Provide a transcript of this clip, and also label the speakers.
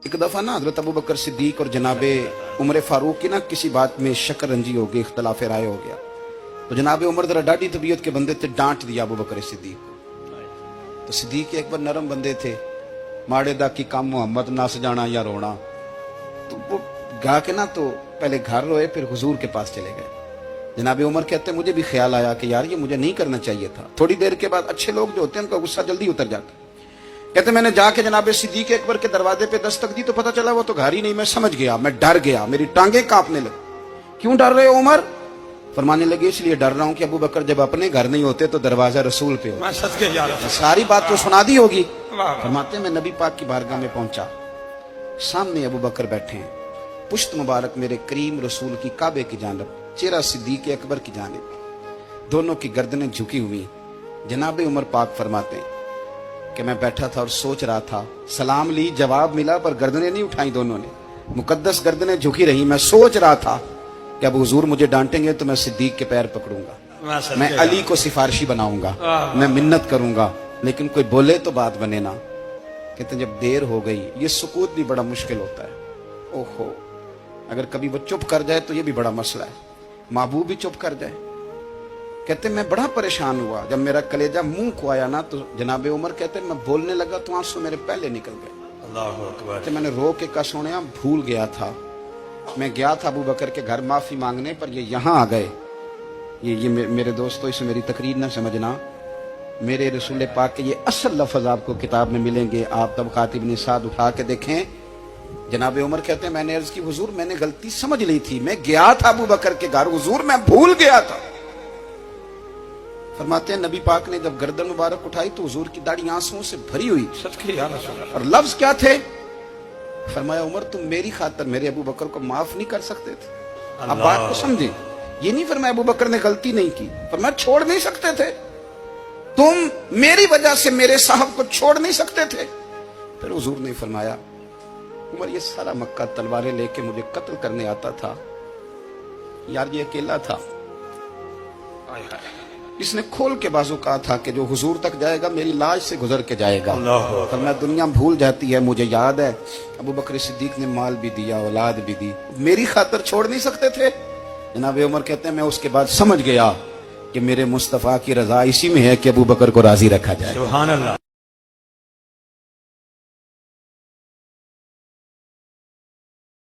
Speaker 1: एक दफा ना हजरत अबू बकर सिद्दीक और जनाबे उमर फारूक की ना किसी बात में शक्कर रंजी हो गई, इख्तलाफ राय हो गया। तो जनाबे उमर जरा डाढ़ी तबीयत के बंदे थे, डांट दिया अबू बकर सिद्दीक को। तो सिद्दीक एक बार नरम बंदे थे, माड़े दा की काम मोहम्मद नस जाना या रोना। तो वो गा के ना तो पहले घर रोए, फिर हुजूर के पास चले गए। जनाबे उमर कहते मुझे भी ख्याल आया कि यार ये मुझे नहीं करना चाहिए था। थोड़ी देर के बाद अच्छे लोग जो होते हैं उनका गुस्सा जल्दी उतर जाता है। कहते मैंने जाके जनाबे सिद्दीक अकबर के दरवाजे पे दस्तक दी तो पता चला वो तो घर ही नहीं। मैं समझ गया, मैं डर गया, मेरी टांगे कांपने लगी। क्यों डर रहे हो उमर? फरमाने लगे इसलिए डर रहा हूं कि अबू बकर जब अपने घर नहीं होते तो दरवाजा रसूल पे होता। सारी बात तो सुना दी होगी। फरमाते मैं नबी पाक की बारगाह में पहुंचा, सामने अबू बकर बैठे हैं, पुश्त मुबारक मेरे करीम रसूल की काबे की जानब, चेहरा सिद्दीक अकबर की जानिब, दोनों की गर्दनें झुकी हुई। जनाबे उमर पाक फरमाते हैं कि मैं बैठा था और सोच रहा था, सलाम ली, जवाब मिला, पर गर्दनें नहीं उठाई दोनों ने, मुकद्दस गर्दनें झुकी रही। मैं सोच रहा था कि अब हुजूर मुझे डांटेंगे तो मैं सिद्दीक के पैर पकड़ूंगा, मैं अली को सिफारिशी बनाऊंगा, मैं मिन्नत करूंगा, लेकिन कोई बोले तो बात बने ना। कहते जब देर हो गई, ये सुकूत भी बड़ा मुश्किल होता है। ओहो, अगर कभी वो चुप कर जाए तो ये भी बड़ा मसला है, महबूब भी चुप कर जाए। कहते मैं बड़ा परेशान हुआ, जब मेरा कलेजा मुंह को आया ना तो जनाबे उमर कहते मैं बोलने लगा तो आंसू मेरे पहले निकल गए। अल्लाहू अकबर। कहते मैंने रो के कहा सोनिया भूल गया था, मैं गया था अबू बकर के घर माफी मांगने, पर ये यहाँ आ गए। ये मेरे दोस्तों इसे मेरी तकरीर ना समझना, मेरे रसूल पाक के ये असल लफ्ज आपको किताब में मिलेंगे, आप तबक़ात इब्न साद उठा के देखें। जनाबे उमर कहते हैं मैंने अर्ज की हुजूर मैंने गलती समझ ली थी, मैं गया था अबू बकर के घर हुजूर, मैं भूल गया था। फरमाते हैं नबी पाक ने जब गर्दन मुबारक उठाई तो हुजूर की दाढ़ी आंसुओं से भरी हुई। और लफ्ज क्या थे? फरमाया उमर तुम मेरी खातर मेरे अबू बकर को माफ नहीं कर सकते थे? आप बात को समझे, ये नहीं फरमाया अबू बकर ने गलती नहीं की, फरमाया छोड़ नहीं सकते थे, तुम मेरी वजह से मेरे साहब को छोड़ नहीं सकते थे। फिर हुजूर ने फरमाया उमर ये सारा मक्का तलवारें लेके मुझे कत्ल करने आता था, यार ये अकेला था, इसने खोल के बाजू कहा था कि जो हुजूर तक जाएगा मेरी लाश से गुजर के जाएगा। पर मैं दुनिया भूल जाती है, मुझे याद है अबू बकर सिद्दीक ने माल भी दिया, औलाद भी दी, मेरी खातर छोड़ नहीं सकते थे। जनाबे उमर कहते हैं मैं उसके बाद समझ गया कि मेरे मुस्तफा की रजा इसी में है कि अबू बकर को राजी रखा जाए। सुभान अल्लाह।